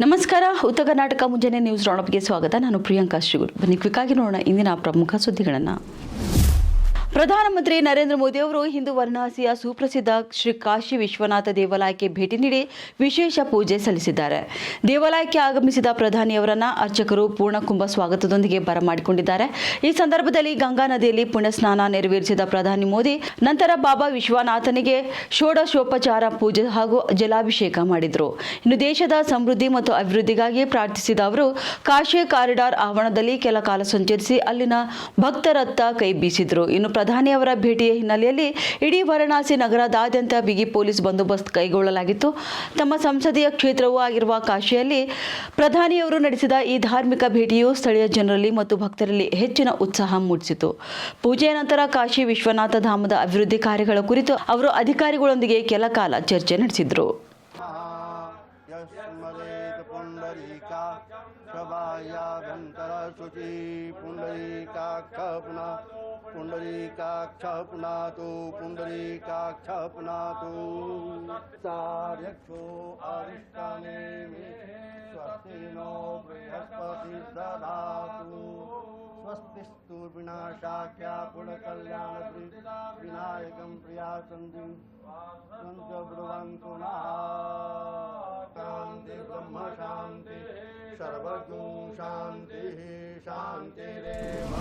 ನಮಸ್ಕಾರ. ಉತ್ತರ ಕರ್ನಾಟಕ ಮುಂಜಾನೆ ನ್ಯೂಸ್ ರೌಂಡಪ್ಗೆ ಸ್ವಾಗತ. ನಾನು ಪ್ರಿಯಾಂಕಾ ಶ್ರೀಗುರು. ಬನ್ನಿ ಕ್ವಿಕ್ಕಾಗಿ ನೋಡೋಣ ಇಂದಿನ ಪ್ರಮುಖ ಸುದ್ದಿಗಳನ್ನು. ಪ್ರಧಾನಮಂತ್ರಿ ನರೇಂದ್ರ ಮೋದಿ ಅವರು ಇಂದು ವಾರಣಾಸಿಯ ಸುಪ್ರಸಿದ್ಧ ಶ್ರೀ ಕಾಶಿ ವಿಶ್ವನಾಥ ದೇವಾಲಯಕ್ಕೆ ಭೇಟಿ ನೀಡಿ ವಿಶೇಷ ಪೂಜೆ ಸಲ್ಲಿಸಿದ್ದಾರೆ. ದೇವಾಲಯಕ್ಕೆ ಆಗಮಿಸಿದ ಪ್ರಧಾನಿಯವರನ್ನ ಅರ್ಚಕರು ಪೂರ್ಣಕುಂಭ ಸ್ವಾಗತದೊಂದಿಗೆ ಬರಮಾಡಿಕೊಂಡಿದ್ದಾರೆ. ಈ ಸಂದರ್ಭದಲ್ಲಿ ಗಂಗಾ ನದಿಯಲ್ಲಿ ಪುಣ್ಯ ಸ್ನಾನ ನೆರವೇರಿಸಿದ ಪ್ರಧಾನಿ ಮೋದಿ ನಂತರ ಬಾಬಾ ವಿಶ್ವನಾಥನಿಗೆ ಷೋಡಶೋಪಚಾರ ಪೂಜೆ ಹಾಗೂ ಜಲಾಭಿಷೇಕ ಮಾಡಿದರು. ಇನ್ನು ದೇಶದ ಸಮೃದ್ಧಿ ಮತ್ತು ಅಭಿವೃದ್ಧಿಗಾಗಿ ಪ್ರಾರ್ಥಿಸಿದ ಅವರು ಕಾಶಿ ಕಾರಿಡಾರ್ ಆವರಣದಲ್ಲಿ ಕೆಲ ಕಾಲ ಸಂಚರಿಸಿ ಅಲ್ಲಿನ ಭಕ್ತರತ್ತ ಕೈ ಬೀಸಿದರು. ಇನ್ನು ಪ್ರಧಾನಿಯವರ ಭೇಟಿಯ ಹಿನ್ನೆಲೆಯಲ್ಲಿ ಇಡೀ ವಾರಣಾಸಿ ನಗರದಾದ್ಯಂತ ಬಿಗಿ ಪೊಲೀಸ್ ಬಂದೋಬಸ್ತ್ ಕೈಗೊಳ್ಳಲಾಗಿತ್ತು. ತಮ್ಮ ಸಂಸದೀಯ ಕ್ಷೇತ್ರವೂ ಆಗಿರುವ ಕಾಶಿಯಲ್ಲಿ ಪ್ರಧಾನಿಯವರು ನಡೆಸಿದ ಈ ಧಾರ್ಮಿಕ ಭೇಟಿಯು ಸ್ಥಳೀಯ ಜನರಲ್ಲಿ ಮತ್ತು ಭಕ್ತರಲ್ಲಿ ಹೆಚ್ಚಿನ ಉತ್ಸಾಹ ಮೂಡಿಸಿತು. ಪೂಜೆಯ ನಂತರ ಕಾಶಿ ವಿಶ್ವನಾಥ ಧಾಮದ ಅಭಿವೃದ್ಧಿ ಕಾರ್ಯಗಳ ಕುರಿತು ಅವರು ಅಧಿಕಾರಿಗಳೊಂದಿಗೆ ಕೆಲ ಕಾಲ ಚರ್ಚೆ ನಡೆಸಿದರು. पुंडरीकाक्ष पुनातु पुंडरीकाक्ष पुनातु सार्यक्षो अरिष्टाने स्वस्ति नो बृहस्पति ददातु स्वस्तिस्तु विनाशाख्या पुण्यकल्याण विनायकं प्रियासन्ति ब्रुवन्तु नः शान्ति ब्रह्म शान्ति सर्वज्ञ शान्ति शान्तिरेव.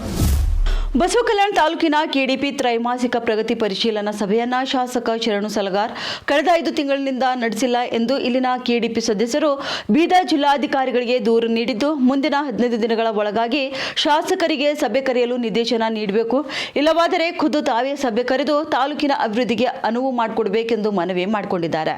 ಬಸವಕಲ್ಯಾಣ ತಾಲೂಕಿನ ಕೆಡಿಪಿ ತ್ರೈಮಾಸಿಕ ಪ್ರಗತಿ ಪರಿಶೀಲನಾ ಸಭೆಯನ್ನ ಶಾಸಕ ಶರಣು ಸಲಗಾರ್ ಕಳೆದ 5 ತಿಂಗಳಿನಿಂದ ನಡೆಸಿಲ್ಲ ಎಂದು ಇಲ್ಲಿನ ಕೆಡಿಪಿ ಸದಸ್ಯರು ಬೀದರ್ ಜಿಲ್ಲಾಧಿಕಾರಿಗಳಿಗೆ ದೂರು ನೀಡಿದ್ದು, ಮುಂದಿನ 15 ದಿನಗಳ ಒಳಗಾಗಿ ಶಾಸಕರಿಗೆ ಸಭೆ ಕರೆಯಲು ನಿರ್ದೇಶನ ನೀಡಬೇಕು, ಇಲ್ಲವಾದರೆ ಖುದ್ದು ತಾವೇ ಸಭೆ ಕರೆದು ತಾಲೂಕಿನ ಅಭಿವೃದ್ಧಿಗೆ ಅನುವು ಮಾಡಿಕೊಡಬೇಕೆಂದು ಮನವಿ ಮಾಡಿಕೊಂಡಿದ್ದಾರೆ.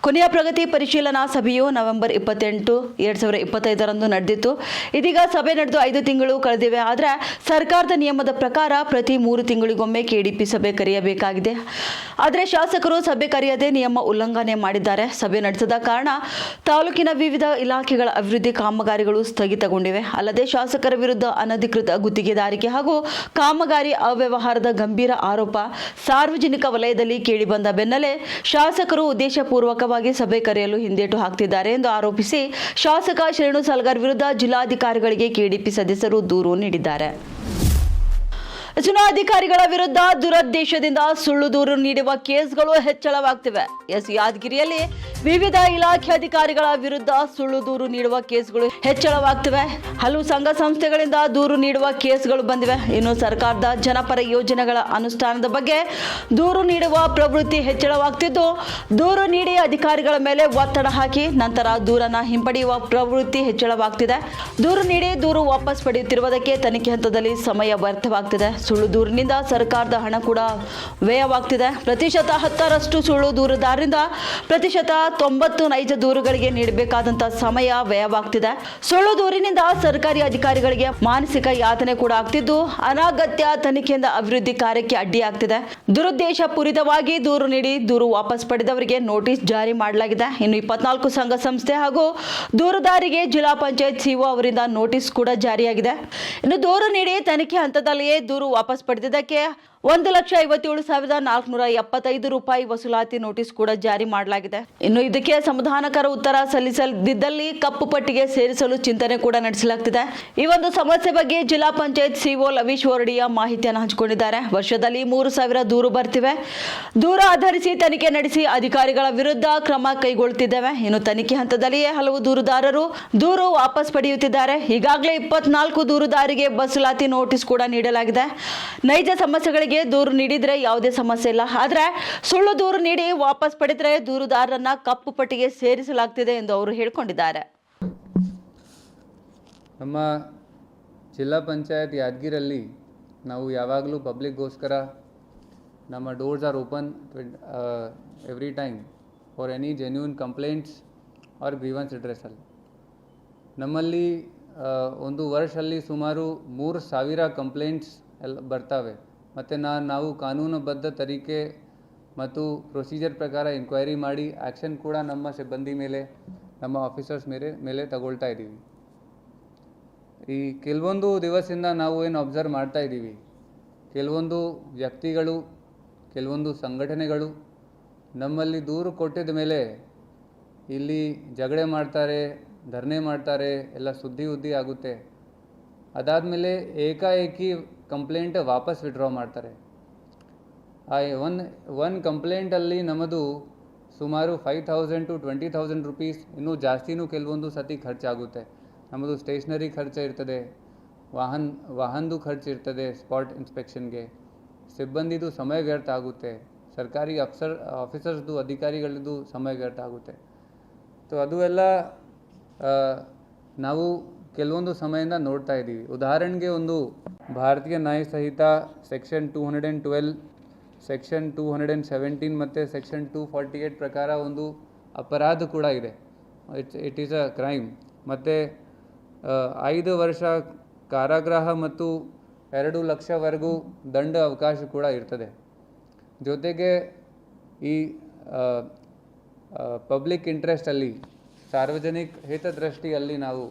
ಕೊನೆಯ ಪ್ರಗತಿ ಪರಿಶೀಲನಾ ಸಭೆಯು ನವೆಂಬರ್ 28, 2025ರಂದು ನಡೆದಿತ್ತು. ಇದೀಗ ಸಭೆ ನಡೆದು 5 ತಿಂಗಳು ಕಳೆದಿವೆ. ಆದರೆ ಸರ್ಕಾರದ ನಿಯಮದ ಪ್ರಕಾರ ಪ್ರತಿ 3 ತಿಂಗಳಿಗೊಮ್ಮೆ ಕೆಡಿಪಿ ಸಭೆ ಕರೆಯಬೇಕಾಗಿದೆ. ಆದರೆ ಶಾಸಕರು ಸಭೆ ಕರೆಯದೆ ನಿಯಮ ಉಲ್ಲಂಘನೆ ಮಾಡಿದ್ದಾರೆ. ಸಭೆ ನಡೆಸದ ಕಾರಣ ತಾಲೂಕಿನ ವಿವಿಧ ಇಲಾಖೆಗಳ ಅಭಿವೃದ್ಧಿ ಕಾಮಗಾರಿಗಳು ಸ್ಥಗಿತಗೊಂಡಿವೆ. ಅಲ್ಲದೆ ಶಾಸಕರ ವಿರುದ್ಧ ಅನಧಿಕೃತ ಗುತ್ತಿಗೆದಾರಿಕೆ ಹಾಗೂ ಕಾಮಗಾರಿ ಅವ್ಯವಹಾರದ ಗಂಭೀರ ಆರೋಪ ಸಾರ್ವಜನಿಕ ವಲಯದಲ್ಲಿ ಕೇಳಿಬಂದ ಬೆನ್ನಲ್ಲೇ ಶಾಸಕರು ಉದ್ದೇಶಪೂರ್ವಕವಾಗಿ ಸಭೆ ಕರೆಯಲು ಹಿಂದೇಟು ಹಾಕ್ತಿದ್ದಾರೆ ಎಂದು ಆರೋಪಿಸಿ ಶಾಸಕ ಶರಣು ಸಲಗಾರ್ ವಿರುದ್ಧ ಜಿಲ್ಲಾಧಿಕಾರಿಗಳಿಗೆ ಕೆಡಿಪಿ ಸದಸ್ಯರು ದೂರು ನೀಡಿದ್ದಾರೆ. ಚುನಾವಣಾಧಿಕಾರಿಗಳ ವಿರುದ್ಧ ದುರುದ್ದೇಶದಿಂದ ಸುಳ್ಳು ದೂರು ನೀಡುವ ಕೇಸ್ಗಳು ಹೆಚ್ಚಳವಾಗ್ತಿವೆ. ಯಾದಗಿರಿಯಲ್ಲಿ ವಿವಿಧ ಇಲಾಖೆ ಅಧಿಕಾರಿಗಳ ವಿರುದ್ಧ ಸುಳ್ಳು ದೂರು ನೀಡುವ ಕೇಸ್ಗಳು ಹೆಚ್ಚಳವಾಗ್ತಿವೆ. ಹಲವು ಸಂಘ ಸಂಸ್ಥೆಗಳಿಂದ ದೂರು ನೀಡುವ ಕೇಸ್ಗಳು ಬಂದಿವೆ. ಇನ್ನು ಸರ್ಕಾರದ ಜನಪರ ಯೋಜನೆಗಳ ಅನುಷ್ಠಾನದ ಬಗ್ಗೆ ದೂರು ನೀಡುವ ಪ್ರವೃತ್ತಿ ಹೆಚ್ಚಳವಾಗ್ತಿದ್ದು, ದೂರು ನೀಡಿ ಅಧಿಕಾರಿಗಳ ಮೇಲೆ ಒತ್ತಡ ಹಾಕಿ ನಂತರ ದೂರನ್ನ ಹಿಂಪಡೆಯುವ ಪ್ರವೃತ್ತಿ ಹೆಚ್ಚಳವಾಗ್ತಿದೆ. ದೂರು ನೀಡಿ ದೂರು ವಾಪಸ್ ಪಡೆಯುತ್ತಿರುವುದಕ್ಕೆ ತನಿಖೆ ಹಂತದಲ್ಲಿ ಸಮಯ ವ್ಯರ್ಥವಾಗ್ತಿದೆ. ಸುಳ್ಳು ದೂರಿನಿಂದ ಸರ್ಕಾರದ ಹಣ ಕೂಡ ವ್ಯಯವಾಗ್ತಿದೆ. ಪ್ರತಿಶತ 10ರಷ್ಟು ಸುಳ್ಳು ದೂರುದಾರರಿಂದ ಪ್ರತಿಶತ 90 ನೈಜ ದೂರುಗಳಿಗೆ ನೀಡಬೇಕಾದಂತಹ ಸಮಯ ವ್ಯಯವಾಗ್ತಿದೆ. ಸುಳ್ಳು ದೂರಿನಿಂದ ಸರ್ಕಾರಿ ಅಧಿಕಾರಿಗಳಿಗೆ ಮಾನಸಿಕ ಯಾತನೆ ಕೂಡ ಆಗ್ತಿದ್ದು, ಅನಗತ್ಯ ತನಿಖೆಯಿಂದ ಅಭಿವೃದ್ಧಿ ಕಾರ್ಯಕ್ಕೆ ಅಡ್ಡಿಯಾಗ್ತಿದೆ. ದುರುದ್ದೇಶ ಪೂರಿತವಾಗಿ ದೂರು ನೀಡಿ ದೂರು ವಾಪಸ್ ಪಡೆದವರಿಗೆ ನೋಟಿಸ್ ಜಾರಿ ಮಾಡಲಾಗಿದೆ. ಇನ್ನು 24 ಸಂಘ ಸಂಸ್ಥೆ ಹಾಗೂ ದೂರುದಾರಿಗೆ ಜಿಲ್ಲಾ ಪಂಚಾಯತ್ ಸಿಒ ಅವರಿಂದ ನೋಟಿಸ್ ಕೂಡ ಜಾರಿಯಾಗಿದೆ. ಇನ್ನು ದೂರು ನೀಡಿ ತನಿಖೆ ಹಂತದಲ್ಲಿಯೇ ದೂರು ವಾಪಸ್ ಪಡೆದಿದ್ದಕ್ಕೆ 1,57,475 ರೂಪಾಯಿ ವಸೂಲಾತಿ ನೋಟಿಸ್ ಕೂಡ ಜಾರಿ ಮಾಡಲಾಗಿದೆ. ಇನ್ನು ಇದಕ್ಕೆ ಸಮಾಧಾನಕರ ಉತ್ತರ ಸಲ್ಲಿಸದಿದ್ದಲ್ಲಿ ಕಪ್ಪು ಪಟ್ಟಿಗೆ ಸೇರಿಸಲು ಚಿಂತನೆ ಕೂಡ ನಡೆಸಲಾಗ್ತಿದೆ. ಈ ಒಂದು ಸಮಸ್ಯೆ ಬಗ್ಗೆ ಜಿಲ್ಲಾ ಪಂಚಾಯತ್ ಸಿಒ ಲವೀಶ್ ವರಡಿಯ ಮಾಹಿತಿಯನ್ನು ಹಂಚಿಕೊಂಡಿದ್ದಾರೆ. ವರ್ಷದಲ್ಲಿ 3,000 ದೂರು ಬರ್ತಿವೆ. ದೂರ ಆಧರಿಸಿ ತನಿಖೆ ನಡೆಸಿ ಅಧಿಕಾರಿಗಳ ವಿರುದ್ಧ ಕ್ರಮ ಕೈಗೊಳ್ಳುತ್ತಿದ್ದೇವೆ. ಇನ್ನು ತನಿಖೆ ಹಂತದಲ್ಲಿಯೇ ಹಲವು ದೂರುದಾರರು ದೂರು ವಾಪಸ್ ಪಡೆಯುತ್ತಿದ್ದಾರೆ. ಈಗಾಗಲೇ 24 ದೂರುದಾರಿಗೆ ವಸೂಲಾತಿ ನೋಟಿಸ್ ಕೂಡ ನೀಡಲಾಗಿದೆ. ನೈಜ ಸಮಸ್ಯೆಗಳಿಗೆ ದೂರು ನೀಡಿದ್ರೆ ಯಾವುದೇ ಸಮಸ್ಯೆ ಇಲ್ಲ. ಆದರೆ ಸುಳ್ಳು ದೂರು ನೀಡಿ ವಾಪಸ್ ಪಡೆದರೆ ದೂರುದಾರರನ್ನ ಕಪ್ಪು ಪಟ್ಟಿಗೆ ಸೇರಿಸಲಾಗ್ತಿದೆ ಎಂದು ಅವರು ಹೇಳಿಕೊಂಡಿದ್ದಾರೆ. ನಮ್ಮ ಜಿಲ್ಲಾ ಪಂಚಾಯತ್ ಯಾದಗಿರಲ್ಲಿ ನಾವು ಯಾವಾಗಲೂ ಪಬ್ಲಿಕ್ಗೋಸ್ಕರ ನಮ್ಮ doors are open every time for any genuine complaints or grievance redressal. ನಮ್ಮಲ್ಲಿ ಒಂದು ವರ್ಷದಲ್ಲಿ ಸುಮಾರು 3,000 ಕಂಪ್ಲೇಂಟ್ಸ್ ಎಲ್ಲ ಬರ್ತವೆ. ಮತ್ತು ನಾವು ಕಾನೂನುಬದ್ಧ ತರೀಕೆ ಮತ್ತು ಪ್ರೊಸೀಜರ್ ಪ್ರಕಾರ ಎಂಕ್ವೈರಿ ಮಾಡಿ ಆ್ಯಕ್ಷನ್ ಕೂಡ ನಮ್ಮ ಸಿಬ್ಬಂದಿ ಮೇಲೆ, ನಮ್ಮ ಆಫೀಸರ್ಸ್ ಮೇಲೆ ತಗೊಳ್ತಾ ಇದ್ದೀವಿ. ಈ ಕೆಲವೊಂದು ದಿವಸದಿಂದ ನಾವು ಏನು ಅಬ್ಸರ್ವ್ ಮಾಡ್ತಾ ಇದ್ದೀವಿ, ಕೆಲವೊಂದು ವ್ಯಕ್ತಿಗಳು, ಕೆಲವೊಂದು ಸಂಘಟನೆಗಳು ನಮ್ಮಲ್ಲಿ ದೂರು ಕೊಟ್ಟಿದ ಮೇಲೆ ಇಲ್ಲಿ ಜಗಳ ಮಾಡ್ತಾರೆ, ಧರಣಿ ಮಾಡ್ತಾರೆ, ಎಲ್ಲ ಸುದ್ದಿ ಆಗುತ್ತೆ. ಅದಾದಮೇಲೆ ಏಕಾಏಕಿ ಕಂಪ್ಲೇಂಟ್ ವಾಪಸ್ ವಿಡ್ರಾ ಮಾಡ್ತಾರೆ. ಆ ಒನ್ ಕಂಪ್ಲೇಂಟಲ್ಲಿ ನಮ್ಮದು ಸುಮಾರು 5,000 to 20,000 ರೂಪೀಸ್, ಇನ್ನೂ ಜಾಸ್ತಿನೂ ಕೆಲವೊಂದು ಸತಿ ಖರ್ಚಾಗುತ್ತೆ. ನಮ್ಮದು ಸ್ಟೇಷ್ನರಿ ಖರ್ಚು ಇರ್ತದೆ, ವಾಹನದು ಖರ್ಚು ಇರ್ತದೆ, ಸ್ಪಾಟ್ ಇನ್ಸ್ಪೆಕ್ಷನ್ಗೆ, ಸಿಬ್ಬಂದಿದು ಸಮಯ ವ್ಯರ್ಥ ಆಗುತ್ತೆ, ಸರ್ಕಾರಿ ಆಫೀಸರ್ಸ್ದು ಅಧಿಕಾರಿಗಳದ್ದು ಸಮಯ ವ್ಯರ್ಥ ಆಗುತ್ತೆ. ಸೊ ಅದು ಎಲ್ಲ ನಾವು ಕೆಲವೊಂದು ಸಮಯದಿಂದ ನೋಡ್ತಾ ಇದ್ದೀವಿ. ಉದಾಹರಣೆಗೆ ಒಂದು ಭಾರತೀಯ ನ್ಯಾಯ ಸಂಹಿತ ಸೆಕ್ಷನ್ 212, ಸೆಕ್ಷನ್ 217 ಮತ್ತು ಸೆಕ್ಷನ್ 248 ಪ್ರಕಾರ ಒಂದು ಅಪರಾಧ ಕೂಡ ಇದೆ. It is a crime. ಮತ್ತು 5 ವರ್ಷ ಕಾರಾಗೃಹ ಮತ್ತು 2 ಲಕ್ಷವರೆಗೂ ದಂಡ ಅವಕಾಶ ಕೂಡ ಇರ್ತದೆ. ಜೊತೆಗೆ ಈ ಪಬ್ಲಿಕ್ ಇಂಟ್ರೆಸ್ಟಲ್ಲಿ, ಸಾರ್ವಜನಿಕ ಹಿತದೃಷ್ಟಿಯಲ್ಲಿ ನಾವು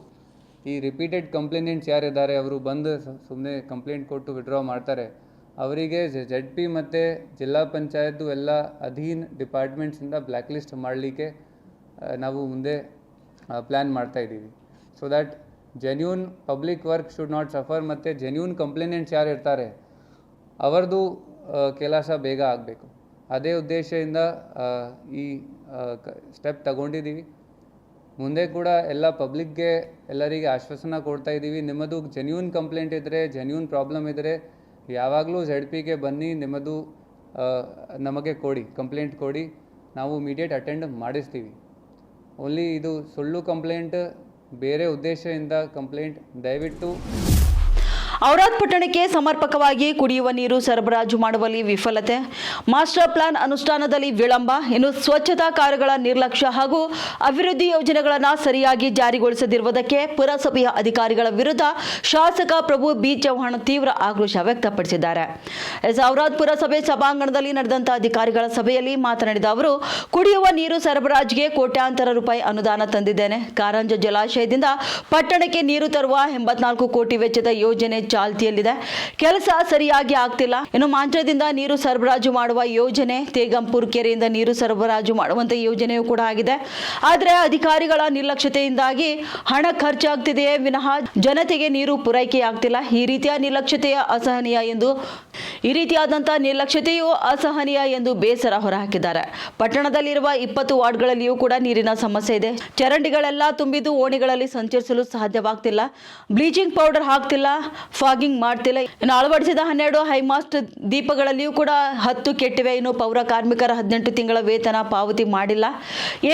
ಈ ರಿಪೀಟೆಡ್ ಕಂಪ್ಲೇಂಟ್ಸ್ ಯಾರಿದ್ದಾರೆ ಅವರು ಬಂದು ಸುಮ್ಮನೆ ಕಂಪ್ಲೇಂಟ್ ಕೊಟ್ಟು ವಿಡ್ರಾ ಮಾಡ್ತಾರೆ, ಅವರಿಗೆ ZP ಮತ್ತು ಜಿಲ್ಲಾ ಪಂಚಾಯತ್ದು ಎಲ್ಲ ಅಧೀನ ಡಿಪಾರ್ಟ್ಮೆಂಟ್ಸಿಂದ ಬ್ಲ್ಯಾಕ್ ಲಿಸ್ಟ್ ಮಾಡಲಿಕ್ಕೆ ನಾವು ಮುಂದೆ ಪ್ಲ್ಯಾನ್ ಮಾಡ್ತಾಯಿದ್ದೀವಿ. So that genuine public work should not suffer ಮತ್ತು ಜೆನ್ಯೂನ್ ಕಂಪ್ಲೇಂಟ್ಸ್ ಯಾರು ಇರ್ತಾರೆ ಅವರದು ಕೆಲಸ ಬೇಗ ಆಗಬೇಕು. ಅದೇ ಉದ್ದೇಶದಿಂದ ಈ ಸ್ಟೆಪ್ ತಗೊಂಡಿದ್ದೀವಿ. ಮುಂದೆ ಕೂಡ ಎಲ್ಲ ಪಬ್ಲಿಕ್ಗೆ ಎಲ್ಲರಿಗೆ ಆಶ್ವಾಸನೆ ಕೊಡ್ತಾ ಇದ್ದೀವಿ. ನಿಮ್ಮದು ಜೆನ್ಯೂನ್ ಕಂಪ್ಲೇಂಟ್ ಇದ್ದರೆ, ಜೆನ್ಯೂನ್ ಪ್ರಾಬ್ಲಮ್ ಇದ್ದರೆ ಯಾವಾಗಲೂ ZPಗೆ ಬನ್ನಿ, ನಿಮ್ಮದು ನಮಗೆ ಕೊಡಿ, ಕಂಪ್ಲೇಂಟ್ ಕೊಡಿ, ನಾವು ಇಮಿಡಿಯೇಟ್ ಅಟೆಂಡ್ ಮಾಡಿಸ್ತೀವಿ. ಓನ್ಲಿ ಇದು ಸುಳ್ಳು ಕಂಪ್ಲೇಂಟ್, ಬೇರೆ ಉದ್ದೇಶದಿಂದ ಕಂಪ್ಲೇಂಟ್ ದಯವಿಟ್ಟು. ಔರಾದ್ ಪಟ್ಟಣಕ್ಕೆ ಸಮರ್ಪಕವಾಗಿ ಕುಡಿಯುವ ನೀರು ಸರಬರಾಜು ಮಾಡುವಲ್ಲಿ ವಿಫಲತೆ, ಮಾಸ್ಟರ್ ಪ್ಲಾನ್ ಅನುಷ್ಠಾನದಲ್ಲಿ ವಿಳಂಬ, ಇನ್ನು ಸ್ವಚ್ಛತಾ ಕಾರ್ಯಗಳ ನಿರ್ಲಕ್ಷ್ಯ ಹಾಗೂ ಅಭಿವೃದ್ಧಿ ಯೋಜನೆಗಳನ್ನು ಸರಿಯಾಗಿ ಜಾರಿಗೊಳಿಸದಿರುವುದಕ್ಕೆ ಪುರಸಭೆಯ ಅಧಿಕಾರಿಗಳ ವಿರುದ್ಧ ಶಾಸಕ ಪ್ರಭು ಬಿ ಚೌಹಾಣ್ ತೀವ್ರ ಆಕ್ರೋಶ ವ್ಯಕ್ತಪಡಿಸಿದ್ದಾರೆ. ಔರಾದ್ ಪುರಸಭೆ ಸಭಾಂಗಣದಲ್ಲಿ ನಡೆದಂತಹ ಅಧಿಕಾರಿಗಳ ಸಭೆಯಲ್ಲಿ ಮಾತನಾಡಿದ ಅವರು, ಕುಡಿಯುವ ನೀರು ಸರಬರಾಜಿಗೆ ಕೋಟ್ಯಾಂತರ ರೂಪಾಯಿ ಅನುದಾನ ತಂದಿದ್ದೇನೆ. ಕಾರಂಜ ಜಲಾಶಯದಿಂದ ಪಟ್ಟಣಕ್ಕೆ ನೀರು ತರುವ 84 ಕೋಟಿ ವೆಚ್ಚದ ಯೋಜನೆ ಚಾಲ್ತಿಯಲ್ಲಿದೆ. ಕೆಲಸ ಸರಿಯಾಗಿ ಆಗ್ತಿಲ್ಲ. ಇನ್ನು ಮಾಂಚದಿಂದ ನೀರು ಸರಬರಾಜು ಮಾಡುವ ಯೋಜನೆ, ತೇಗಂಪುರ್ ಕೆರೆಯಿಂದ ನೀರು ಸರಬರಾಜು ಮಾಡುವಂತ ಯೋಜನೆಯೂ ಕೂಡ ಆಗಿದೆ. ಆದರೆ ಅಧಿಕಾರಿಗಳ ನಿರ್ಲಕ್ಷ್ಯತೆಯಿಂದಾಗಿ ಹಣ ಖರ್ಚಾಗ್ತಿದೆಯೇ ವಿನಃ ಜನತೆಗೆ ನೀರು ಪೂರೈಕೆಯಾಗ್ತಿಲ್ಲ. ಈ ರೀತಿಯಾದಂತಹ ನಿರ್ಲಕ್ಷ್ಯತೆಯು ಅಸಹನೀಯ ಎಂದು ಬೇಸರ ಹೊರಹಾಕಿದ್ದಾರೆ. ಪಟ್ಟಣದಲ್ಲಿರುವ 20 ವಾರ್ಡ್ಗಳಲ್ಲಿಯೂ ಕೂಡ ನೀರಿನ ಸಮಸ್ಯೆ ಇದೆ. ಚರಂಡಿಗಳೆಲ್ಲ ತುಂಬಿದ್ದು ಓಣಿಗಳಲ್ಲಿ ಸಂಚರಿಸಲು ಸಾಧ್ಯವಾಗ್ತಿಲ್ಲ. ಬ್ಲೀಚಿಂಗ್ ಪೌಡರ್ ಹಾಕ್ತಿಲ್ಲ, ಫಾಗಿಂಗ್ ಮಾಡ್ತಿಲ್ಲ. ಇನ್ನು ಅಳವಡಿಸಿದ 12 ಹೈಮಾಸ್ಟ್ ದೀಪಗಳಲ್ಲಿಯೂ ಕೂಡ 10 ಕೆಟ್ಟಿವೆ. ಇನ್ನು ಪೌರ ಕಾರ್ಮಿಕರ 18 ತಿಂಗಳ ವೇತನ ಪಾವತಿ ಮಾಡಿಲ್ಲ.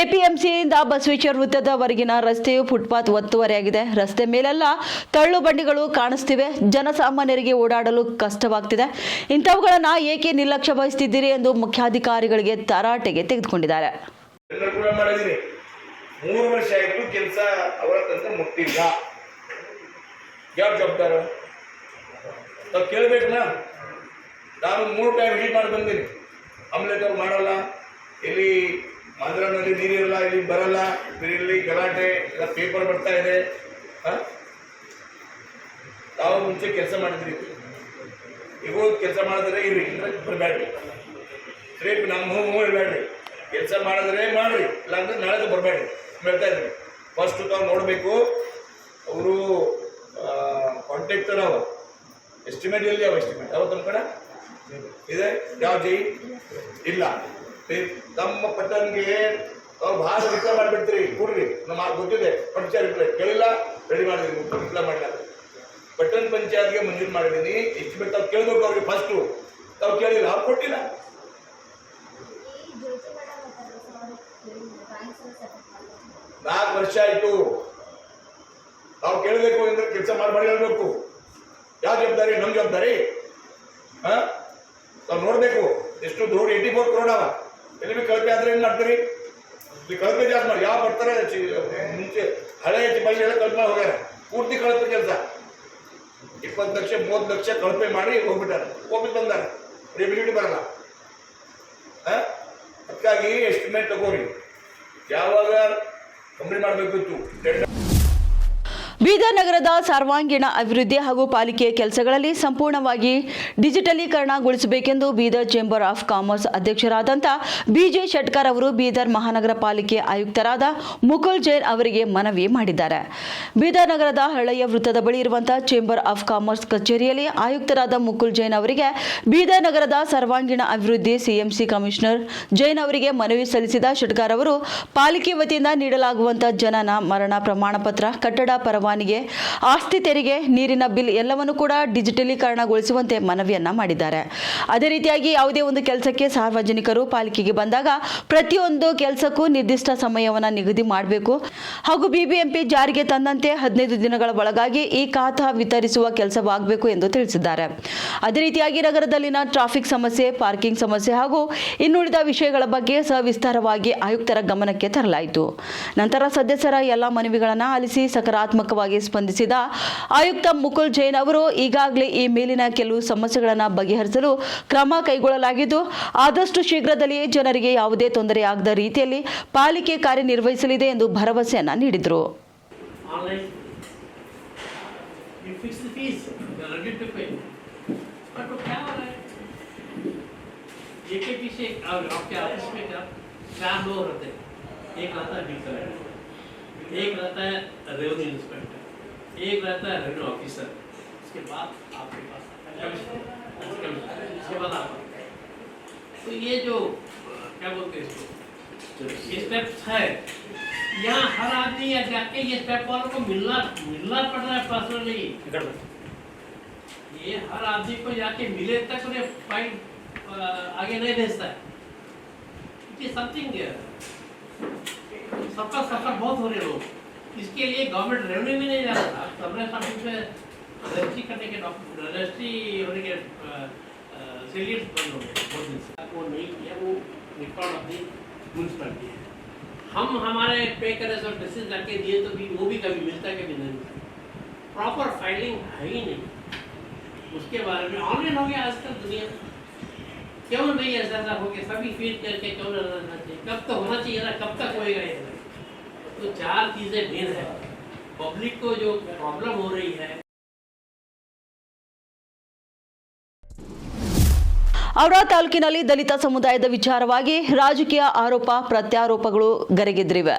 APMCಯಿಂದ ಬಸವೇಶ್ವರ ವೃತ್ತದವರೆಗಿನ ರಸ್ತೆಯು ಫುಟ್ಪಾತ್ ಒತ್ತುವರಿಯಾಗಿದೆ. ರಸ್ತೆ ಮೇಲೆಲ್ಲ ತಳ್ಳು ಬಂಡಿಗಳು ಕಾಣಿಸ್ತಿವೆ. ಜನಸಾಮಾನ್ಯರಿಗೆ ಓಡಾಡಲು ಕಷ್ಟವಾಗ್ತಿದೆ. ಇಂಥವುಗಳನ್ನ ಏಕೆ ನಿರ್ಲಕ್ಷ್ಯ ವಹಿಸುತ್ತಿದ್ದೀರಿ ಎಂದು ಮುಖ್ಯಾಧಿಕಾರಿಗಳಿಗೆ ತರಾಟೆಗೆ ತೆಗೆದುಕೊಂಡಿದ್ದಾರೆ. 3 ವರ್ಷ ಆಯಿತು, ಕೆಲಸ ಅವರ ತಂತ್ರ ಮುಟ್ಟಿಲ್ಲ. ಯಾರು ಜವಾಬ್ದಾರ ನಾವು ಕೇಳಬೇಕಲ್ಲ. ನಾನು 3 ಟೈಮ್ ವಿಸಿಟ್ ಮಾಡಿ ಬಂದೀನಿ. ಆಮ್ಲೆಟವ್ರು ಮಾಡಲ್ಲ, ಇಲ್ಲಿ ಮಾಂದ್ರಾನಲ್ಲಿ ನೀರಿರಲ್ಲ, ಇಲ್ಲಿ ಬರಲ್ಲ, ಇಲ್ಲಿ ಗಲಾಟೆ ಎಲ್ಲ ಪೇಪರ್ ಬರ್ತಾ ಇದೆ. ನಾವು ಮುಂಚೆ ಕೆಲಸ ಮಾಡಿದ್ರಿ, ಈಗ ಕೆಲಸ ಮಾಡಿದ್ರೆ ಇರ್ರಿ, ಬರಬೇಡ್ರಿ. ರೇಪ್ ನಮ್ಮ ಇರಬೇಡ್ರಿ. ಕೆಲಸ ಮಾಡಿದ್ರೆ ಮಾಡ್ರಿ, ಇಲ್ಲಾಂದ್ರೆ ನಾಳೆ ಬರಬೇಡ್ರಿ ಹೇಳ್ತಾ ಇದ್ರಿ. ಫಸ್ಟ್ ತಾವು ನೋಡಬೇಕು. ಅವರು ಕಾಂಟ್ರಾಕ್ಟರ್ ಅವ, ಎಸ್ಟಿಮೇಟ್ ಎಲ್ಲಿ ಅವ? ಎಸ್ಟಿಮೇಟ್ ಅವ ತಮ್ಮ ಕಡೆ ಇದೆ? ಯಾವ ಜೈ ಇಲ್ಲ. ನಮ್ಮ ಪಟ್ಟಣಿಗೆ ಅವ್ರು ಭಾಳ ರಿಪ್ಲೈ ಮಾಡಿಬಿಡ್ತೀರಿ, ಕೊಡ್ರಿ, ನಮ್ಮ ಗೊತ್ತಿದೆ. ಪಂಚಾಯತ್ ರಿಪ್ಲೈ ಕೇಳಿಲ್ಲ, ರೆಡಿ ಮಾಡಿದ್ರಿ, ರಿಪ್ಲೈ ಮಾಡಿಲ್ಲ. ಪಟ್ಟಣ ಪಂಚಾಯತ್ಗೆ ಮಂಜೂರು ಮಾಡಿದ್ದೀನಿ. ಎಸ್ಟಿಮೇಟ್ ತಾವು ಕೇಳಬೇಕು ಅವ್ರಿಗೆ. ಫಸ್ಟು ತಾವು ಕೇಳಿಲ್ಲ, ಅವ್ರು ಕೊಟ್ಟಿಲ್ಲ. 4 ವರ್ಷ ಆಯಿತು. ನಾವು ಕೇಳಬೇಕು ಅಂದ್ರೆ ಕೆಲಸ ಮಾಡಿ ಹೇಳ್ಬೇಕು. ಯಾವ ಜವಾಬ್ದಾರಿ? ನಮ್ಮ ಜವಾಬ್ದಾರಿ. ನಾವು ನೋಡಬೇಕು. ಎಷ್ಟು ರೋಡ್ 84 crore ಅವ. ಎಲ್ಲಿ ಬಿ ಕಳಪೆ ಆದ್ರೆ ಏನು ಮಾಡ್ತೀರಿ? ಕಳಪೆ ಜಾಸ್ತಿ ಮಾಡಿ ಯಾವ ಬರ್ತಾರೆ ಮುಂಚೆ ಹಳೆ ಬಳ್ಳಿ ಎಲ್ಲ ಕಳಪೆ ಮಾಡಿ ಹೋಗ್ಯಾರ. ಪೂರ್ತಿ ಕಳಪೆ ಕೆಲಸ. 20 ಲಕ್ಷ 30 ಲಕ್ಷ ಕಳಪೆ ಮಾಡಿ ಹೋಗ್ಬಿಟ್ಟಾರೆ. ಹೋಗ್ಬಿಟ್ಟು ಬಂದಾರೆ, ರೆವಿನ್ಯೂಟಿ ಬರಲ್ಲ. ಅದಕ್ಕಾಗಿ ಎಸ್ಟಿಮೇಟ್ ತಗೋರಿ. ಯಾವಾಗ ಕಂಪ್ಲೀಟ್ ಮಾಡಬೇಕಿತ್ತು. ಬೀದರ್ ನಗರದ ಸರ್ವಾಂಗೀಣ ಅಭಿವೃದ್ಧಿ ಹಾಗೂ ಪಾಲಿಕೆಯ ಕೆಲಸಗಳಲ್ಲಿ ಸಂಪೂರ್ಣವಾಗಿ ಡಿಜಿಟಲೀಕರಣಗೊಳಿಸಬೇಕೆಂದು ಬೀದರ್ ಚೇಂಬರ್ ಆಫ್ ಕಾಮರ್ಸ್ ಅಧ್ಯಕ್ಷರಾದಂಥ ಬಿಜೆ ಶೆಟ್ಕರ್ ಅವರು ಬೀದರ್ ಮಹಾನಗರ ಪಾಲಿಕೆ ಆಯುಕ್ತರಾದ ಮುಕುಲ್ ಜೈನ್ ಅವರಿಗೆ ಮನವಿ ಮಾಡಿದ್ದಾರೆ. ಬೀದರ್ ನಗರದ ಹಳೆಯ ವೃತ್ತದ ಬಳಿ ಇರುವಂತಹ ಚೇಂಬರ್ ಆಫ್ ಕಾಮರ್ಸ್ ಕಚೇರಿಯಲ್ಲಿ ಆಯುಕ್ತರಾದ ಮುಕುಲ್ ಜೈನ್ ಅವರಿಗೆ ಬೀದರ್ ನಗರದ ಸರ್ವಾಂಗೀಣ ಅಭಿವೃದ್ಧಿ ಸಿಎಂಸಿ ಕಮಿಷನರ್ ಜೈನ್ ಅವರಿಗೆ ಮನವಿ ಸಲ್ಲಿಸಿದ ಶೆಟ್ಕರ್ ಅವರು ಪಾಲಿಕೆ ವತಿಯಿಂದ ನೀಡಲಾಗುವಂತಹ ಜನನ ಮರಣ ಪ್ರಮಾಣ ಪತ್ರ, ಕಟ್ಟಡ ಪರವಾನಿಗೆ, ಆಸ್ತಿ ತೆರಿಗೆ, ನೀರಿನ ಬಿಲ್ ಎಲ್ಲವನ್ನು ಕೂಡ ಡಿಜಿಟಲೀಕರಣಗೊಳಿಸುವಂತೆ ಮನವಿಯನ್ನ ಮಾಡಿದ್ದಾರೆ. ಅದೇ ರೀತಿಯಾಗಿ ಯಾವುದೇ ಒಂದು ಕೆಲಸಕ್ಕೆ ಸಾರ್ವಜನಿಕರು ಪಾಲಿಕೆಗೆ ಬಂದಾಗ ಪ್ರತಿಯೊಂದು ಕೆಲಸಕ್ಕೂ ನಿರ್ದಿಷ್ಟ ಸಮಯವನ್ನು ನಿಗದಿ ಮಾಡಬೇಕು ಹಾಗೂ ಬಿಬಿಎಂಪಿ ಜಾರಿಗೆ ತಂದಂತೆ 15 ದಿನಗಳ ಒಳಗಾಗಿ ಈ ಖಾತಾ ವಿತರಿಸುವ ಕೆಲಸವಾಗಬೇಕು ಎಂದು ತಿಳಿಸಿದ್ದಾರೆ. ಅದೇ ರೀತಿಯಾಗಿ ನಗರದಲ್ಲಿನ ಟ್ರಾಫಿಕ್ ಸಮಸ್ಯೆ, ಪಾರ್ಕಿಂಗ್ ಸಮಸ್ಯೆ ಹಾಗೂ ಇನ್ನುಳಿದ ವಿಷಯಗಳ ಬಗ್ಗೆ ಸವಿಸ್ತಾರವಾಗಿ ಆಯುಕ್ತರ ಗಮನಕ್ಕೆ ತರಲಾಯಿತು. ನಂತರ ಸದಸ್ಯರ ಎಲ್ಲ ಮನವಿಗಳನ್ನು ಆಲಿಸಿ ಸಕಾರಾತ್ಮಕವಾಗಿ ಸ್ಪಂದಿಸಿದ ಆಯುಕ್ತ ಮುಕುಲ್ ಜೈನ್ ಅವರು ಈಗಾಗಲೇ ಈ ಮೇಲಿನ ಕೆಲವು ಸಮಸ್ಯೆಗಳನ್ನು ಬಗೆಹರಿಸಲು ಕ್ರಮ ಕೈಗೊಳ್ಳಲಾಗಿದ್ದು ಆದಷ್ಟು ಶೀಘ್ರದಲ್ಲಿಯೇ ಜನರಿಗೆ ಯಾವುದೇ ತೊಂದರೆಯಾಗದ ರೀತಿಯಲ್ಲಿ ಪಾಲಿಕೆ ಕಾರ್ಯನಿರ್ವಹಿಸಲಿದೆ ಎಂದು ಭರವಸೆಯನ್ನ ನೀಡಿದರು. एक रहता है रेवेन्यू इंस्पेक्टर, एक रहता है रेवेन्यू ऑफिसर, इसके बाद आपके पास कमिश्नर, इसके बाद आप. तो ये जो क्या बोलते हैं इसको, ये स्टेप्स है, यहाँ हर आदमी या जाके ये स्टेप वालों को मिलना पड़ रहा है पर्सनली. ये हर आदमी को जाके मिले तक उन्हें फाइल आगे नहीं भेजता है. इट इज समथिंग सबका सफर बहुत हो रहे लोग. इसके लिए गवर्नमेंट रेवेन्यू में नहीं जा रहा था. सबने सब में रजिस्ट्री करने के रजिस्ट्री होने के सेलियर्स बंद हो गए बहुत दिन से. वो नहीं किया, वो रिकॉर्ड अपनी म्यूनसिपैलिटी है. हम हमारे पे करे सब डिसीजन करके दिए तो भी वो भी कभी मिलता है कभी नहीं मिलता. प्रॉपर फाइलिंग है ही नहीं. उसके बारे में ऑनलाइन हो गया आजकल दुनिया. क्यों नहीं ऐसा हो गया? सभी फीड करके क्यों रहना चाहिए? कब तक होना चाहिए ना, कब तक होएगा ये? तो 4 चीजें मेन है. पब्लिक को जो प्रॉब्लम हो रही है, ಔರಾ ತಾಲೂಕಿನಲ್ಲಿ ದಲಿತ ಸಮುದಾಯದ ವಿಚಾರವಾಗಿ ರಾಜಕೀಯ ಆರೋಪ ಪ್ರತ್ಯಾರೋಪಗಳು ಗರಿಗೆದರಿವೆ.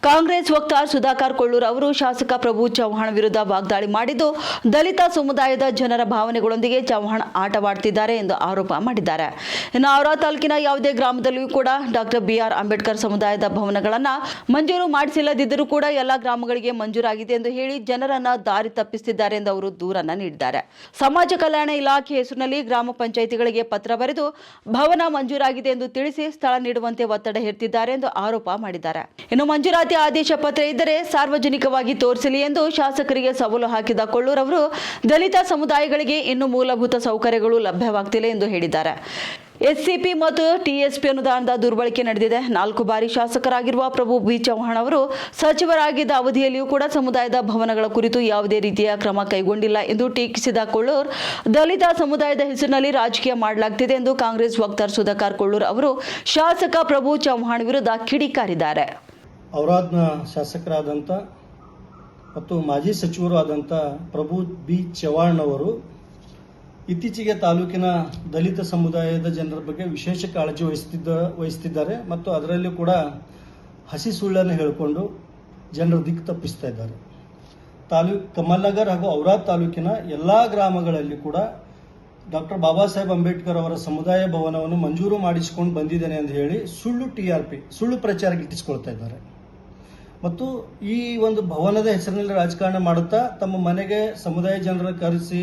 ಕಾಂಗ್ರೆಸ್ ವಕ್ತಾರ ಸುಧಾಕರ್ ಕೊಳ್ಳೂರ್ ಅವರು ಶಾಸಕ ಪ್ರಭು ಚವ್ಹಾಣ್ ವಿರುದ್ಧ ವಾಗ್ದಾಳಿ ಮಾಡಿದ್ದು ದಲಿತ ಸಮುದಾಯದ ಜನರ ಭಾವನೆಗಳೊಂದಿಗೆ ಚವ್ಹಾಣ್ ಆಟವಾಡುತ್ತಿದ್ದಾರೆ ಎಂದು ಆರೋಪ ಮಾಡಿದ್ದಾರೆ. ಇನ್ನು ಔರಾ ತಾಲೂಕಿನ ಯಾವುದೇ ಗ್ರಾಮದಲ್ಲಿಯೂ ಕೂಡ ಡಾಕ್ಟರ್ BR ಅಂಬೇಡ್ಕರ್ ಸಮುದಾಯದ ಭವನಗಳನ್ನು ಮಂಜೂರು ಮಾಡಿಸಿಲ್ಲದಿದ್ದರೂ ಕೂಡ ಎಲ್ಲ ಗ್ರಾಮಗಳಿಗೆ ಮಂಜೂರಾಗಿದೆ ಎಂದು ಹೇಳಿ ಜನರನ್ನ ದಾರಿ ತಪ್ಪಿಸುತ್ತಿದ್ದಾರೆ ಎಂದು ಅವರು ದೂರನ್ನ ನೀಡಿದ್ದಾರೆ. ಸಮಾಜ ಕಲ್ಯಾಣ ಇಲಾಖೆ ಹೆಸರಿನಲ್ಲಿ ಗ್ರಾಮ ಪಂಚಾಯಿತಿಗಳಿಗೆ ಪತ್ರ ಬರೆದು ಭವನ ಮಂಜೂರಾಗಿದೆ ಎಂದು ತಿಳಿಸಿ ಸ್ಥಳ ನೀಡುವಂತೆ ಒತ್ತಡ ಹೇರುತ್ತಿದ್ದಾರೆ ಎಂದು ಆರೋಪ ಮಾಡಿದ್ದಾರೆ. ಇನ್ನು ಮಂಜೂರಾತಿ ಆದೇಶ ಪತ್ರ ಇದ್ದರೆ ಸಾರ್ವಜನಿಕವಾಗಿ ತೋರಿಸಲಿ ಎಂದು ಶಾಸಕರಿಗೆ ಸವಾಲು ಹಾಕಿದ ಕೊಳ್ಳೂರ್ ಅವರು ದಲಿತ ಸಮುದಾಯಗಳಿಗೆ ಇನ್ನೂ ಮೂಲಭೂತ ಸೌಕರ್ಯಗಳು ಲಭ್ಯವಾಗ್ತಿಲ್ಲ ಎಂದು ಹೇಳಿದ್ದಾರೆ. SCP ಮತ್ತು TSP ಅನುದಾನದ ದುರ್ಬಳಕೆ ನಡೆದಿದೆ. 4 ಬಾರಿ ಶಾಸಕರಾಗಿರುವ ಪ್ರಭು ಬಿ ಚವ್ಹಾಣ್ ಅವರು ಸಚಿವರಾಗಿದ್ದ ಅವಧಿಯಲ್ಲಿಯೂ ಕೂಡ ಸಮುದಾಯದ ಭವನಗಳ ಕುರಿತು ಯಾವುದೇ ರೀತಿಯ ಕ್ರಮ ಕೈಗೊಂಡಿಲ್ಲ ಎಂದು ಟೀಕಿಸಿದ ಕೊಳ್ಳೂರ್ ದಲಿತ ಸಮುದಾಯದ ಹೆಸರಿನಲ್ಲಿ ರಾಜಕೀಯ ಮಾಡಲಾಗುತ್ತಿದೆ ಎಂದು ಕಾಂಗ್ರೆಸ್ ವಕ್ತಾರ ಸುಧಾಕರ್ ಕೊಳ್ಳೂರ್ ಅವರು ಶಾಸಕ ಪ್ರಭು ಚವ್ಹಾಣ್ ವಿರುದ್ಧ ಕಿಡಿಕಾರಿದ್ದಾರೆ. ಔರಾದ್ನ ಶಾಸಕರಾದಂಥ ಮತ್ತು ಮಾಜಿ ಸಚಿವರು ಆದಂಥ ಪ್ರಭು ಬಿ ಚವ್ಹಾಣ್ ಅವರು ಇತ್ತೀಚೆಗೆ ತಾಲೂಕಿನ ದಲಿತ ಸಮುದಾಯದ ಜನರ ಬಗ್ಗೆ ವಿಶೇಷ ಕಾಳಜಿ ವಹಿಸ್ತಿದ್ದಾರೆ ಮತ್ತು ಅದರಲ್ಲೂ ಕೂಡ ಹಸಿ ಸುಳ್ಳನ್ನು ಹೇಳಿಕೊಂಡು ಜನರ ದಿಕ್ಕು ತಪ್ಪಿಸ್ತಾ ಇದ್ದಾರೆ. ಕಮಲ್ನಗರ್ ಹಾಗೂ ಔರಾದ್ ತಾಲೂಕಿನ ಎಲ್ಲ ಗ್ರಾಮಗಳಲ್ಲಿ ಕೂಡ ಡಾಕ್ಟರ್ ಬಾಬಾ ಸಾಹೇಬ್ ಅಂಬೇಡ್ಕರ್ ಅವರ ಸಮುದಾಯ ಭವನವನ್ನು ಮಂಜೂರು ಮಾಡಿಸಿಕೊಂಡು ಬಂದಿದ್ದೇನೆ ಅಂತ ಹೇಳಿ ಸುಳ್ಳು TRP ಸುಳ್ಳು ಪ್ರಚಾರ ಗಿಟ್ಟಿಸಿಕೊಳ್ತಾ ಇದ್ದಾರೆ ಮತ್ತು ಈ ಒಂದು ಭವನದ ಹೆಸರಿನಲ್ಲಿ ರಾಜಕಾರಣ ಮಾಡುತ್ತಾ ತಮ್ಮ ಮನೆಗೆ ಸಮುದಾಯ ಜನರನ್ನು ಕರೆಸಿ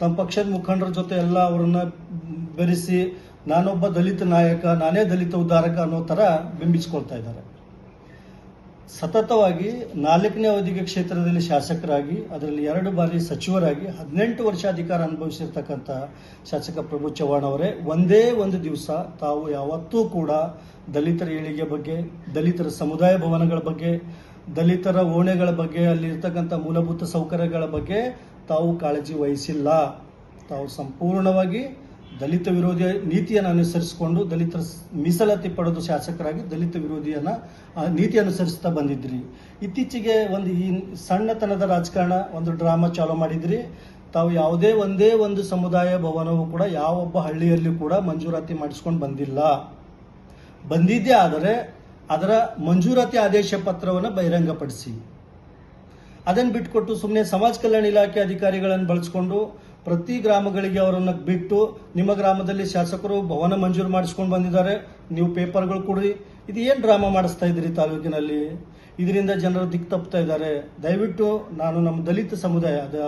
ತಮ್ಮ ಪಕ್ಷದ ಮುಖಂಡರ ಜೊತೆ ಎಲ್ಲ ಅವರನ್ನ ಬೆರೆಸಿ ನಾನೊಬ್ಬ ದಲಿತ ನಾಯಕ, ನಾನೇ ದಲಿತ ಉದ್ಧಾರಕ ಅನ್ನೋ ಥರ ಬಿಂಬಿಸಿಕೊಳ್ತಾ ಇದ್ದಾರೆ. ಸತತವಾಗಿ 4ನೇ ಅವಧಿಗೆ ಕ್ಷೇತ್ರದಲ್ಲಿ ಶಾಸಕರಾಗಿ ಅದರಲ್ಲಿ 2 ಬಾರಿ ಸಚಿವರಾಗಿ 18 ವರ್ಷ ಅಧಿಕಾರ ಅನುಭವಿಸಿರ್ತಕ್ಕಂಥ ಶಾಸಕ ಪ್ರಭು ಚವ್ಹಾಣ್ ಅವರೇ ಒಂದೇ ಒಂದು ದಿವಸ ತಾವು ಯಾವತ್ತೂ ಕೂಡ ದಲಿತರ ಏಳಿಗೆ ಬಗ್ಗೆ, ದಲಿತರ ಸಮುದಾಯ ಭವನಗಳ ಬಗ್ಗೆ, ದಲಿತರ ಓಣೆಗಳ ಬಗ್ಗೆ, ಅಲ್ಲಿರ್ತಕ್ಕಂಥ ಮೂಲಭೂತ ಸೌಕರ್ಯಗಳ ಬಗ್ಗೆ ತಾವು ಕಾಳಜಿ ವಹಿಸಿಲ್ಲ. ತಾವು ಸಂಪೂರ್ಣವಾಗಿ ದಲಿತ ವಿರೋಧಿ ನೀತಿಯನ್ನು ಅನುಸರಿಸಿಕೊಂಡು ದಲಿತರ ಮೀಸಲಾತಿ ಪಡೆದು ಶಾಸಕರಾಗಿ ದಲಿತ ವಿರೋಧಿಯನ್ನ ನೀತಿ ಅನುಸರಿಸ್ತಾ ಬಂದಿದ್ರಿ. ಇತ್ತೀಚೆಗೆ ಒಂದು ಈ ಸಣ್ಣತನದ ರಾಜಕಾರಣ ಒಂದು ಡ್ರಾಮಾ ಚಾಲೂ ಮಾಡಿದ್ರಿ. ತಾವು ಯಾವುದೇ ಒಂದೇ ಒಂದು ಸಮುದಾಯ ಭವನವು ಕೂಡ ಯಾವೊಬ್ಬ ಹಳ್ಳಿಯಲ್ಲಿ ಕೂಡ ಮಂಜೂರಾತಿ ಮಾಡಿಸ್ಕೊಂಡು ಬಂದಿಲ್ಲ. ಬಂದಿದ್ದೇ ಆದರೆ ಅದರ ಮಂಜೂರಾತಿ ಆದೇಶ ಪತ್ರವನ್ನು ಬಹಿರಂಗಪಡಿಸಿ. ಅದನ್ನು ಬಿಟ್ಟುಕೊಟ್ಟು ಸುಮ್ಮನೆ ಸಮಾಜ ಕಲ್ಯಾಣ ಇಲಾಖೆ ಅಧಿಕಾರಿಗಳನ್ನು ಬಳಸ್ಕೊಂಡು ಪ್ರತಿ ಗ್ರಾಮಗಳಿಗೆ ಅವರನ್ನು ಬಿಟ್ಟು ನಿಮ್ಮ ಗ್ರಾಮದಲ್ಲಿ ಶಾಸಕರು ಭವನ ಮಂಜೂರು ಮಾಡಿಸ್ಕೊಂಡು ಬಂದಿದ್ದಾರೆ, ನೀವು ಪೇಪರ್ಗಳು ಕೊಡ್ರಿ, ಇದು ಏನು ಡ್ರಾಮಾ ಮಾಡಿಸ್ತಾ ಇದ್ದೀರಿ ತಾಲೂಕಿನಲ್ಲಿ? ಇದರಿಂದ ಜನರು ದಿಕ್ಕು ತಪ್ಪುತ್ತಾ ಇದ್ದಾರೆ. ದಯವಿಟ್ಟು ನಾನು ನಮ್ಮ ದಲಿತ ಸಮುದಾಯದ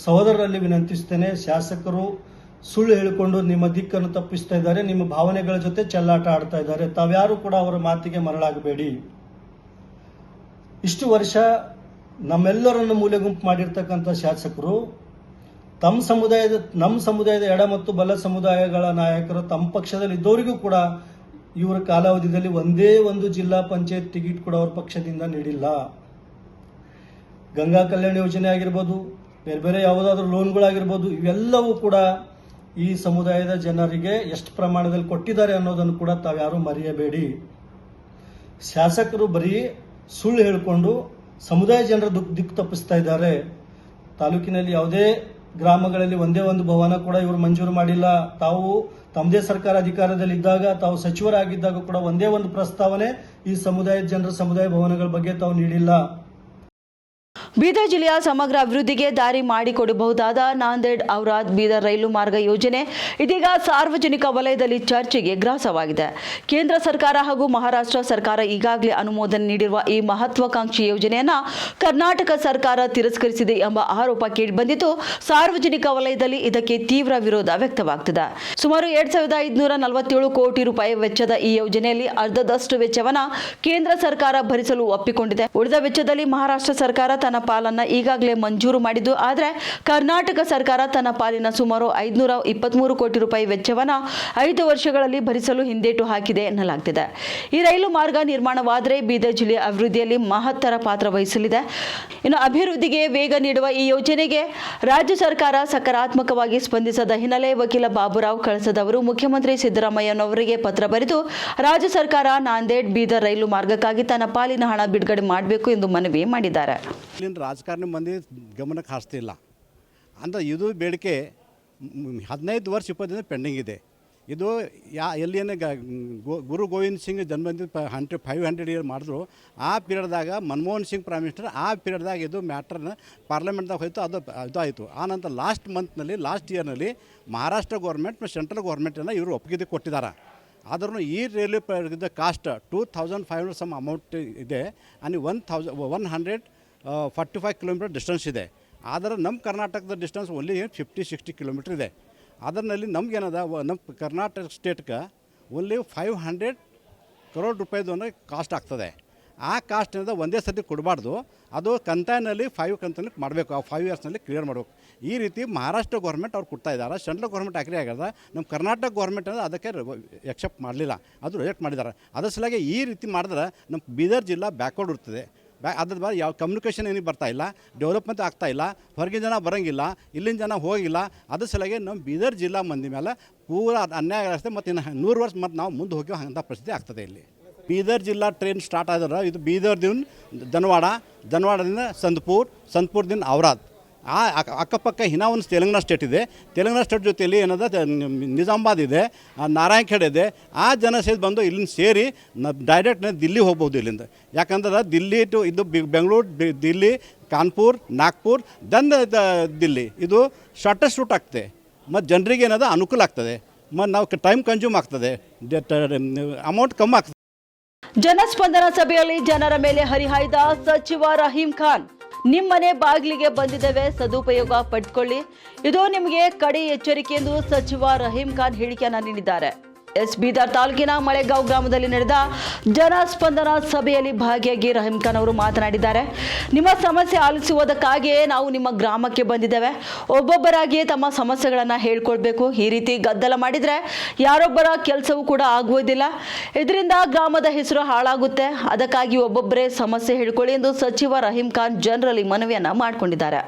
ಸಹೋದರರಲ್ಲಿ ವಿನಂತಿಸ್ತೇನೆ, ಶಾಸಕರು ಸುಳ್ಳು ಹೇಳಿಕೊಂಡು ನಿಮ್ಮ ದಿಕ್ಕನ್ನು ತಪ್ಪಿಸ್ತಾ ಇದ್ದಾರೆ, ನಿಮ್ಮ ಭಾವನೆಗಳ ಜೊತೆ ಚೆಲ್ಲಾಟ ಆಡ್ತಾ ಇದ್ದಾರೆ. ತಾವ್ಯಾರು ಕೂಡ ಅವರ ಮಾತಿಗೆ ಮರಳಾಗಬೇಡಿ. ಇಷ್ಟು ವರ್ಷ ನಮ್ಮೆಲ್ಲರನ್ನು ಮೂಲೆ ಗುಂಪು ಮಾಡಿರ್ತಕ್ಕಂಥ ಶಾಸಕರು ನಮ್ಮ ಸಮುದಾಯದ ಎಡ ಮತ್ತು ಬಲ ಸಮುದಾಯಗಳ ನಾಯಕರು ತಮ್ಮ ಪಕ್ಷದಲ್ಲಿ ಇದ್ದವರಿಗೂ ಕೂಡ ಇವರ ಕಾಲಾವಧಿಯಲ್ಲಿ ಒಂದೇ ಒಂದು ಜಿಲ್ಲಾ ಪಂಚಾಯತ್ ಟಿಕೆಟ್ ಕೂಡ ಅವ್ರ ಪಕ್ಷದಿಂದ ನೀಡಿಲ್ಲ. ಗಂಗಾ ಕಲ್ಯಾಣ ಯೋಜನೆ ಆಗಿರ್ಬೋದು, ಬೇರೆ ಬೇರೆ ಯಾವುದಾದ್ರೂ ಲೋನ್ಗಳಾಗಿರ್ಬೋದು, ಇವೆಲ್ಲವೂ ಕೂಡ ಈ ಸಮುದಾಯದ ಜನರಿಗೆ ಎಷ್ಟು ಪ್ರಮಾಣದಲ್ಲಿ ಕೊಟ್ಟಿದ್ದಾರೆ ಅನ್ನೋದನ್ನು ಕೂಡ ತಾವ್ಯಾರು ಮರೆಯಬೇಡಿ. ಶಾಸಕರು ಬರೀ ಸುಳ್ಳು ಹೇಳಿಕೊಂಡು ಸಮುದಾಯ ಜನರ ದಿಕ್ಕು ತಪ್ಪಿಸ್ತಾ ಇದ್ದಾರೆ. ತಾಲೂಕಿನಲ್ಲಿ ಯಾವುದೇ ಗ್ರಾಮಗಳಲ್ಲಿ ಒಂದೇ ಒಂದು ಭವನ ಕೂಡ ಇವರು ಮಂಜೂರು ಮಾಡಿಲ್ಲ. ತಾವು ತಮ್ಮದೇ ಸರ್ಕಾರ ಅಧಿಕಾರದಲ್ಲಿ ಇದ್ದಾಗ, ತಾವು ಸಚಿವರಾಗಿದ್ದಾಗ ಕೂಡ ಒಂದೇ ಒಂದು ಪ್ರಸ್ತಾವನೆ ಈ ಸಮುದಾಯದ ಜನರ ಸಮುದಾಯ ಭವನಗಳ ಬಗ್ಗೆ ತಾವು ನೀಡಿಲ್ಲ. ಬೀದರ್ ಜಿಲ್ಲೆಯ ಸಮಗ್ರ ಅಭಿವೃದ್ಧಿಗೆ ದಾರಿ ಮಾಡಿಕೊಡಬಹುದಾದ ನಾಂದೇಡ್ ಔರಾದ್ ಬೀದರ್ ರೈಲು ಮಾರ್ಗ ಯೋಜನೆ ಇದೀಗ ಸಾರ್ವಜನಿಕ ವಲಯದಲ್ಲಿ ಚರ್ಚೆಗೆ ಗ್ರಾಸವಾಗಿದೆ. ಕೇಂದ್ರ ಸರ್ಕಾರ ಹಾಗೂ ಮಹಾರಾಷ್ಟ್ರ ಸರ್ಕಾರ ಈಗಾಗಲೇ ಅನುಮೋದನೆ ನೀಡಿರುವ ಈ ಮಹತ್ವಾಕಾಂಕ್ಷಿ ಯೋಜನೆಯನ್ನ ಕರ್ನಾಟಕ ಸರ್ಕಾರ ತಿರಸ್ಕರಿಸಿದೆ ಎಂಬ ಆರೋಪ ಕೇಳಿಬಂದಿದ್ದು, ಸಾರ್ವಜನಿಕ ವಲಯದಲ್ಲಿ ಇದಕ್ಕೆ ತೀವ್ರ ವಿರೋಧ ವ್ಯಕ್ತವಾಗುತ್ತಿದೆ. ಸುಮಾರು 2,547 ಕೋಟಿ ರೂಪಾಯಿ ವೆಚ್ಚದ ಈ ಯೋಜನೆಯಲ್ಲಿ ಅರ್ಧದಷ್ಟು ವೆಚ್ಚವನ್ನ ಕೇಂದ್ರ ಸರ್ಕಾರ ಭರಿಸಲು ಒಪ್ಪಿಕೊಂಡಿದೆ. ಉಳಿದ ವೆಚ್ಚದಲ್ಲಿ ಮಹಾರಾಷ್ಟ್ರ ಸರ್ಕಾರ ತನ್ನ ಪಾಲನ್ನ ಈಗಾಗಲೇ ಮಂಜೂರು ಮಾಡಿದ್ದು, ಆದರೆ ಕರ್ನಾಟಕ ಸರ್ಕಾರ ತನ್ನ ಪಾಲಿನ ಸುಮಾರು 523 ಕೋಟಿ ರೂಪಾಯಿ ವೆಚ್ಚವನ್ನ 5 ವರ್ಷಗಳಲ್ಲಿ ಭರಿಸಲು ಹಿಂದೇಟು ಹಾಕಿದೆ ಎನ್ನಲಾಗುತ್ತಿದೆ. ಈ ರೈಲು ಮಾರ್ಗ ನಿರ್ಮಾಣವಾದರೆ ಬೀದರ್ ಜಿಲ್ಲೆಯ ಅಭಿವೃದ್ಧಿಯಲ್ಲಿ ಮಹತ್ತರ ಪಾತ್ರ ವಹಿಸಲಿದೆ. ಇನ್ನು ಅಭಿವೃದ್ಧಿಗೆ ವೇಗ ನೀಡುವ ಈ ಯೋಜನೆಗೆ ರಾಜ್ಯ ಸರ್ಕಾರ ಸಕಾರಾತ್ಮಕವಾಗಿ ಸ್ಪಂದಿಸದ ಹಿನ್ನೆಲೆ ವಕೀಲ ಬಾಬುರಾವ್ ಕಳಸದವರು ಮುಖ್ಯಮಂತ್ರಿ ಸಿದ್ದರಾಮಯ್ಯನವರಿಗೆ ಪತ್ರ ಬರೆದು ರಾಜ್ಯ ಸರ್ಕಾರ ನಾಂದೇಡ್ ಬೀದರ್ ರೈಲು ಮಾರ್ಗಕ್ಕಾಗಿ ತನ್ನ ಪಾಲಿನ ಹಣ ಬಿಡುಗಡೆ ಮಾಡಬೇಕು ಎಂದು ಮನವಿ ಮಾಡಿದ್ದಾರೆ. ಇಲ್ಲಿನ ರಾಜಕಾರಣ ಮಂದಿ ಗಮನಕ್ಕೆ ಹಾಸ್ತಿಲ್ಲ ಅಂದರೆ ಇದು ಬೇಡಿಕೆ 15 ವರ್ಷ 20 ದಿನ ಪೆಂಡಿಂಗ್ ಇದೆ. ಇದು ಎಲ್ಲಿಯೇ ಗುರು ಗೋವಿಂದ್ ಸಿಂಗ್ ಜನ್ಮದಿನ 500 ಇಯರ್ ಮಾಡಿದ್ರು. ಆ ಪೀರಿಯಡ್ದಾಗ ಮನಮೋಹನ್ ಸಿಂಗ್ ಪ್ರೈಮ್ ಮಿನಿಸ್ಟರ್, ಆ ಪೀರಿಯಡ್ದಾಗ ಇದು ಮ್ಯಾಟ್ರನ್ನ ಪಾರ್ಲಿಮೆಂಟ್ದಾಗ ಹೋಯ್ತು, ಅದು ಆಯಿತು. ಆನಂತರ ಲಾಸ್ಟ್ ಇಯರ್ನಲ್ಲಿ ಮಹಾರಾಷ್ಟ್ರ ಗೌರ್ಮೆಂಟ್ ಮತ್ತು ಸೆಂಟ್ರಲ್ ಗೌರ್ಮೆಂಟನ್ನು ಇವರು ಒಪ್ಪಿಗೆ ಕೊಟ್ಟಿದ್ದಾರೆ. ಆದ್ರೂ ಈ ರೈಲ್ವೆ ಕಾಸ್ಟ್ 2,500 ಸಮ್ ಅಮೌಂಟ್ ಇದೆ. ಆ್ಯಂಡ್ 145 ಕಿಲೋಮೀಟರ್ ಡಿಸ್ಟೆನ್ಸ್ ಇದೆ. ಆದರೆ ನಮ್ಮ ಕರ್ನಾಟಕದ ಡಿಸ್ಟೆನ್ಸ್ ಓನ್ಲಿ 50-60 ಕಿಲೋಮೀಟ್ರ್ ಇದೆ. ಅದರಲ್ಲಿ ನಮಗೇನದ ನಮ್ಮ ಕರ್ನಾಟಕ ಸ್ಟೇಟ್ಗೆ ಓನ್ಲಿ 500 crore ರೂಪಾಯಿದು ಕಾಸ್ಟ್ ಆಗ್ತದೆ. ಆ ಕಾಸ್ಟ್ ಏನದ ಒಂದೇ ಸರ್ತಿ ಕೊಡಬಾರ್ದು, ಅದು ಕಂತೈನಲ್ಲಿ 5 ಕಂತಲ್ಲಿ ಮಾಡಬೇಕು. ಆ 5 ಇಯರ್ಸ್ನಲ್ಲಿ ಕ್ಲಿಯರ್ ಮಾಡಬೇಕು. ಈ ರೀತಿ ಮಹಾರಾಷ್ಟ್ರ ಗೌರ್ಮೆಂಟ್ ಅವ್ರು ಕೊಡ್ತಾ ಇದ್ದಾರೆ. ಸೆಂಟ್ರಲ್ ಗೌರ್ಮೆಂಟ್ ಅಗ್ರಿ ಆಗ್ಯದ. ನಮ್ಮ ಕರ್ನಾಟಕ ಗೌರ್ಮೆಂಟ್ ಅಂದರೆ ಅದಕ್ಕೆ ಎಕ್ಸೆಪ್ಟ್ ಮಾಡಲಿಲ್ಲ, ಅದು ರಿಜೆಕ್ಟ್ ಮಾಡಿದ್ದಾರೆ. ಅದರ ಸಲುವಾಗಿ ಈ ರೀತಿ ಮಾಡಿದ್ರೆ ನಮ್ಮ ಬೀದರ್ ಜಿಲ್ಲಾ ಬ್ಯಾಕ್ವರ್ಡ್ ಇರ್ತದೆ. ಅದ್ರ ಬಾರಿ ಯಾವ ಕಮ್ಯುನಿಕೇಷನ್ ಏನಿಗೆ ಬರ್ತಾ ಇಲ್ಲ, ಡೆವಲಪ್ಮೆಂಟ್ ಆಗ್ತಾ ಇಲ್ಲ, ಹೊರಗಿನ ಜನ ಬರೋಂಗಿಲ್ಲ, ಇಲ್ಲಿನ ಜನ ಹೋಗಿಲ್ಲ. ಅದ್ರ ಸಲುವಾಗಿ ನಮ್ಮ ಬೀದರ್ ಜಿಲ್ಲಾ ಮಂದಿ ಮೇಲೆ ಪೂರ ಅನ್ಯಾಯ ಆಗ್ತದೆ. ಮತ್ತು ಇನ್ನು 100 ವರ್ಷ ಮತ್ತು ನಾವು ಮುಂದೆ ಹೋಗಿ ಅಂಥ ಪರಿಸ್ಥಿತಿ ಆಗ್ತದೆ. ಇಲ್ಲಿ ಬೀದರ್ ಜಿಲ್ಲಾ ಟ್ರೈನ್ ಸ್ಟಾರ್ಟ್ ಆದ್ರೆ ಇದು ಬೀದರ್ದಿಂದ ಜನವಾಡದಿಂದ ಸಂತಪುರದಿಂದ ಔರಾದ್, ಆ ಅಕ್ಕಪಕ್ಕ ಇನ್ನೂ ಒಂದು ತೆಲಂಗಾಣ ಸ್ಟೇಟ್ ಇದೆ. ತೆಲಂಗಾಣ ಸ್ಟೇಟ್ ಜೊತೆಯಲ್ಲಿ ಏನದ ನಿಜಾಮಾಬಾದ್ ಇದೆ, ನಾರಾಯಣಖೇಡ್ ಇದೆ. ಆ ಜನ ಸೇರಿ ಬಂದು ಇಲ್ಲಿಂದ ಸೇರಿ ಡೈರೆಕ್ಟ್ ದಿಲ್ಲಿ ಹೋಗ್ಬೋದು ಇಲ್ಲಿಂದ. ಯಾಕಂದ್ರೆ ದಿಲ್ಲಿ ಟು ಇದು ಬೆಂಗಳೂರು, ದಿಲ್ಲಿ, ಕಾನ್ಪುರ್, ನಾಗ್ಪುರ್, ದೆನ್ ದಿಲ್ಲಿ, ಇದು ಶಾರ್ಟೆಸ್ಟ್ ರೂಟ್ ಆಗ್ತದೆ. ಮತ್ತು ಜನರಿಗೆ ಏನದ ಅನುಕೂಲ ಆಗ್ತದೆ. ಮತ್ತು ನಾವು ಟೈಮ್ ಕನ್ಸ್ಯೂಮ್ ಆಗ್ತದೆ, ಅಮೌಂಟ್ ಕಮ್ಮಿ ಆಗ್ತದೆ. ಜನಸ್ಪಂದನ ಸಭೆಯಲ್ಲಿ ಜನರ ಮೇಲೆ ಹರಿಹಾಯ್ದ ಸಚಿವ ರಹೀಂ ಖಾನ್, ನಿಮ್ಮನೆ ಬಾಗಿಲಿಗೆ ಬಂದಿದ್ದೇವೆ, ಸದುಪಯೋಗ ಪಡ್ಕೊಳ್ಳಿ, ಇದು ನಿಮಗೆ ಕಡೆ ಎಚ್ಚರಿಕೆ ಎಂದು ಸಚಿವ ರಹೀಂ ಖಾನ್ ಹೇಳಿಕೆಯನ್ನು ನೀಡಿದ್ದಾರೆ. ಬೀದರ್ ತಾಲೂಕಿನ ಮಳೆಗಾಂವ್ ಗ್ರಾಮದಲ್ಲಿ ನಡೆದ ಜನಸ್ಪಂದನ ಸಭೆಯಲ್ಲಿ ಭಾಗಿಯಾಗಿ ರಹೀಂ ಖಾನ್ ಅವರು ಮಾತನಾಡಿದ್ದಾರೆ. ನಿಮ್ಮ ಸಮಸ್ಯೆ ಆಲಿಸುವುದಕ್ಕಾಗಿಯೇ ನಾವು ನಿಮ್ಮ ಗ್ರಾಮಕ್ಕೆ ಬಂದಿದ್ದೇವೆ. ಒಬ್ಬೊಬ್ಬರಾಗಿಯೇ ತಮ್ಮ ಸಮಸ್ಯೆಗಳನ್ನು ಹೇಳ್ಕೊಳ್ಬೇಕು. ಈ ರೀತಿ ಗದ್ದಲ ಮಾಡಿದರೆ ಯಾರೊಬ್ಬರ ಕೆಲಸವೂ ಕೂಡ ಆಗುವುದಿಲ್ಲ. ಇದರಿಂದ ಗ್ರಾಮದ ಹೆಸರು ಹಾಳಾಗುತ್ತೆ. ಅದಕ್ಕಾಗಿ ಒಬ್ಬೊಬ್ಬರೇ ಸಮಸ್ಯೆ ಹೇಳ್ಕೊಳ್ಳಿ ಎಂದು ಸಚಿವ ರಹೀಂ ಖಾನ್ ಜನರಲ್ಲಿ ಮನವಿಯನ್ನ ಮಾಡಿಕೊಂಡಿದ್ದಾರೆ.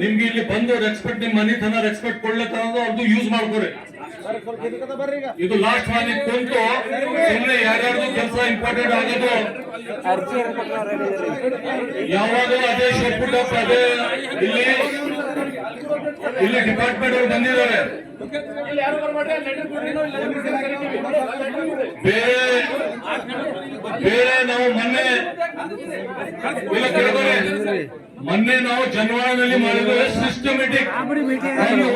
ನಿಮ್ಗೆ ಇಲ್ಲಿ ಬಂದು ರೆಸ್ಪೆಕ್ಟ್, ನಿಮ್ಮ ಮನೆ ತನ ರೆಸ್ಪೆಕ್ಟ್ ಕೊಡ್ಲಿಕ್ಕೆ ಅವ್ರದ್ದು ಯೂಸ್ ಮಾಡ್ಕೊರಿ. ಇದು ಲಾಸ್ಟ್ ವಾರ್ನಿಂಗ್ ಕುಂತು ಸುಮ್ಮನೆ ಯಾರ್ಯಾರ್ದು ಕೆಲಸ ಇಂಪಾರ್ಟೆಂಟ್ ಆಗೋದು ಯಾವಾಗಲೂ ಅದೇ ಶೋಟ್ಬಿಟ್ಟು ಅದೇ ಇಲ್ಲಿ ಡಿಪಾರ್ಟ್ಮೆಂಟ್ ಅವರು ಬಂದಿದ್ದಾರೆ. ಬೇರೆ ನಾವು ಮೊನ್ನೆ ನಾವು ಜನವಾಳದಲ್ಲಿ ಮಾಡಿದ್ರೆ ಸಿಸ್ಟಮೆಟಿಕ್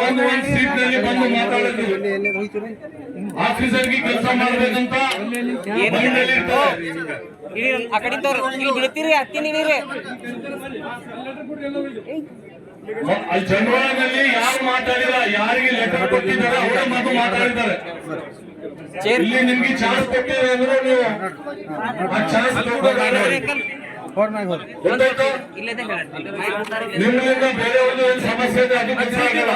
ಒಂದು ಸೀಟ್ ನಲ್ಲಿ ಬಂದು ಮಾತಾಡಿದ್ವಿ. ಆಫೀಸರ್ಗೆ ಕೆಲಸ ಮಾಡ್ಬೇಕಂತ ಅಲ್ಲಿ ಜನವಾಳದಲ್ಲಿ ಯಾರು ಮಾತಾಡಿಲ್ಲ, ಯಾರಿಗೆ ಲೆಟರ್ ಕೊಟ್ಟಿದ್ದಾರೆ ಅವರೇ ಮಾತು ಮಾತಾಡಿದ್ದಾರೆ. ಇಲ್ಲಿ ನಿಮ್ಗೆ ಚಾನ್ಸ್ ಕೊಟ್ಟಿದ್ದಾರೆ ಅಂದ್ರೆ ನೀವು ಆ ಚಾನ್ಸ್ ನಿಮ್ಮಿಂದ ಬೇರೆಯವ್ರದ್ದು ಏನು ಸಮಸ್ಯೆ ಇದೆ ಅದು ಕೆಲಸ ಆಗಿಲ್ಲ.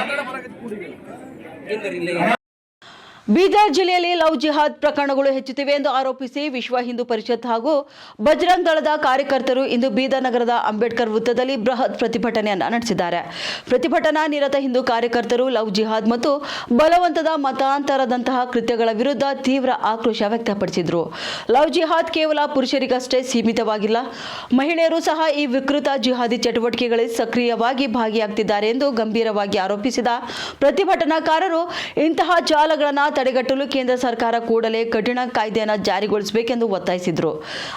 ಬೀದರ್ ಜಿಲ್ಲೆಯಲ್ಲಿ ಲವ್ ಜಿಹಾದ್ ಪ್ರಕರಣಗಳು ಹೆಚ್ಚುತ್ತಿವೆ ಎಂದು ಆರೋಪಿಸಿ ವಿಶ್ವ ಹಿಂದೂ ಪರಿಷತ್ ಹಾಗೂ ಬಜರಂಗ್ ದಳದ ಕಾರ್ಯಕರ್ತರು ಇಂದು ಬೀದರ್ ನಗರದ ಅಂಬೇಡ್ಕರ್ ವೃತ್ತದಲ್ಲಿ ಬೃಹತ್ ಪ್ರತಿಭಟನೆಯನ್ನು ನಡೆಸಿದ್ದಾರೆ. ಪ್ರತಿಭಟನಾ ನಿರತ ಹಿಂದೂ ಕಾರ್ಯಕರ್ತರು ಲವ್ ಜಿಹಾದ್ ಮತ್ತು ಬಲವಂತದ ಮತಾಂತರದಂತಹ ಕೃತ್ಯಗಳ ವಿರುದ್ಧ ತೀವ್ರ ಆಕ್ರೋಶ ವ್ಯಕ್ತಪಡಿಸಿದರು. ಲವ್ ಜಿಹಾದ್ ಕೇವಲ ಪುರುಷರಿಗಷ್ಟೇ ಸೀಮಿತವಾಗಿಲ್ಲ, ಮಹಿಳೆಯರು ಸಹ ಈ ವಿಕೃತ ಜಿಹಾದಿ ಚಟುವಟಿಕೆಗಳಲ್ಲಿ ಸಕ್ರಿಯವಾಗಿ ಭಾಗಿಯಾಗುತ್ತಿದ್ದಾರೆ ಎಂದು ಗಂಭೀರವಾಗಿ ಆರೋಪಿಸಿದ ಪ್ರತಿಭಟನಾಕಾರರು ಇಂತಹ ಜಾಲಗಳನ್ನು ತಡೆಗಟ್ಟಲು ಕೇಂದ್ರ ಸರ್ಕಾರ ಕೂಡಲೇ ಕಠಿಣ ಕಾಯ್ದೆಯನ್ನು ಜಾರಿಗೊಳಿಸಬೇಕೆಂದು ಒತ್ತಾಯಿಸಿದರು.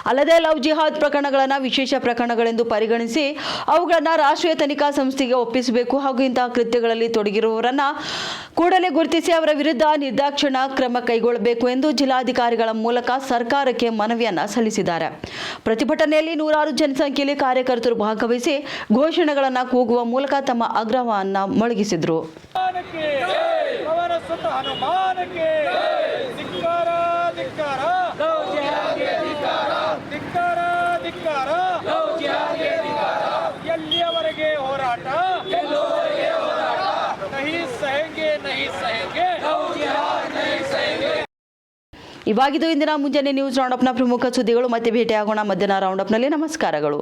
ಅಲ್ಲದೆ ಲವ್ ಜಿಹಾದ್ ಪ್ರಕರಣಗಳನ್ನು ವಿಶೇಷ ಪ್ರಕರಣಗಳೆಂದು ಪರಿಗಣಿಸಿ ಅವುಗಳನ್ನು ರಾಷ್ಟ್ರೀಯ ತನಿಖಾ ಸಂಸ್ಥೆಗೆ ಒಪ್ಪಿಸಬೇಕು ಹಾಗೂ ಇಂತಹ ಕೃತ್ಯಗಳಲ್ಲಿ ತೊಡಗಿರುವವರನ್ನು ಕೂಡಲೇ ಗುರುತಿಸಿ ಅವರ ವಿರುದ್ಧ ನಿರ್ದಾಕ್ಷಿಣ್ಯ ಕ್ರಮ ಕೈಗೊಳ್ಳಬೇಕು ಎಂದು ಜಿಲ್ಲಾಧಿಕಾರಿಗಳ ಮೂಲಕ ಸರ್ಕಾರಕ್ಕೆ ಮನವಿಯನ್ನು ಸಲ್ಲಿಸಿದ್ದಾರೆ. ಪ್ರತಿಭಟನೆಯಲ್ಲಿ ನೂರಾರು ಜನಸಂಖ್ಯೆಯಲ್ಲಿ ಕಾರ್ಯಕರ್ತರು ಭಾಗವಹಿಸಿ ಘೋಷಣೆಗಳನ್ನು ಕೂಗುವ ಮೂಲಕ ತಮ್ಮ ಆಗ್ರಹವನ್ನು ಮೊಳಗಿಸಿದರು. ಎಲ್ಲಿಯವರೆಗೆ ಹೋರಾಟ ಇವಾಗಿದ್ದು ಇಂದಿನ ಮುಂಜಾನೆ ನ್ಯೂಸ್ ರೌಂಡಪ್ನ ಪ್ರಮುಖ ಸುದ್ದಿಗಳು. ಮತ್ತೆ ಭೇಟಿಯಾಗೋಣ ಮಧ್ಯಾಹ್ನ ರೌಂಡಪ್ನಲ್ಲಿ. ನಮಸ್ಕಾರಗಳು.